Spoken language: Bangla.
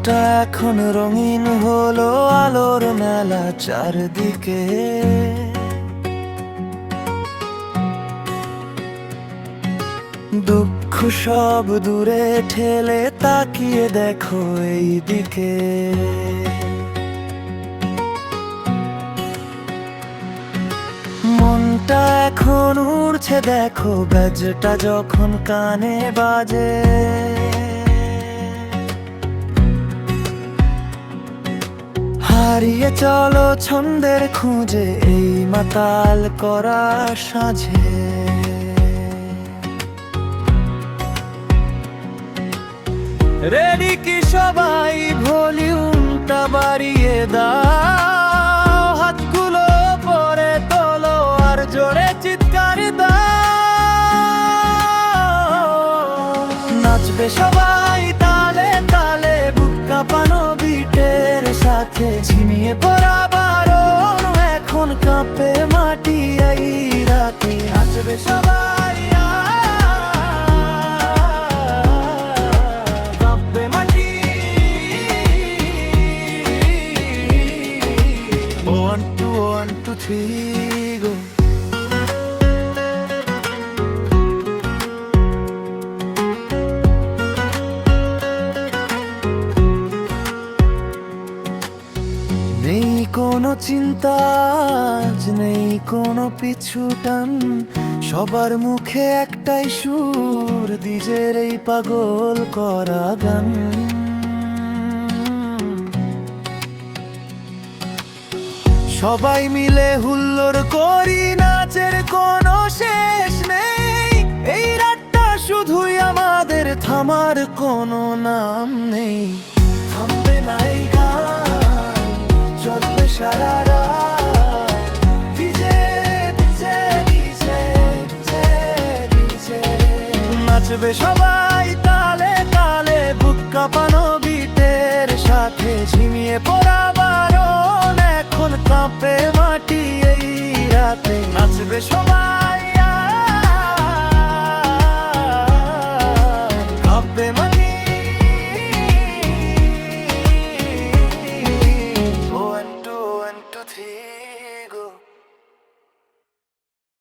মনটা এখন রঙিন হলো আলোর মেলা চারদিকে। দুঃখ সব দূরে ঠেলে তাকিয়ে দেখো এই দিকে। মনটা এখন উড়ছে দেখো বাজটা যখন কানে বাজে। হারিয়ে চলো ছন্দের খুঁজে এই মাতাল করা সাঁঝে। রেডি কি সবাই? ভলিউমটা বাড়িয়ে দাও, হাতগুলো পরে তোলো আর জোরে চিৎকার দাও। নাচবে সবাই তালে তালে বুক কাঁপানো বিটের সাথে। ঝিমিয়ে পড়া বারণ এখন কাঁপে মাটি এই রাতে। নাচবে সবাই কাঁপবে মাটি। 1 2 1 2 3 go। নেই কোনো চিন্তা আজ, নেই কোনো পিছু টান। সবার মুখে একটাই সুর, ডিজের এই পাগল করা গান। সবাই মিলে হুল্লোড় করি, নাচের কোনো শেষ নেই। এই রাতটা শুধুই আমাদের, থামার কোনো নাম নেই। থামবে না এই গান, চলবে সারা রাত। DJ DJ DJ DJ DJ. নাচবে সবাই তালে তালে বুক কাঁপানো বিটের সাথে। ঝিমিয়ে পড়া বারণ এখন কাঁপে মাটি এই রাতে। নাচবে সবাই।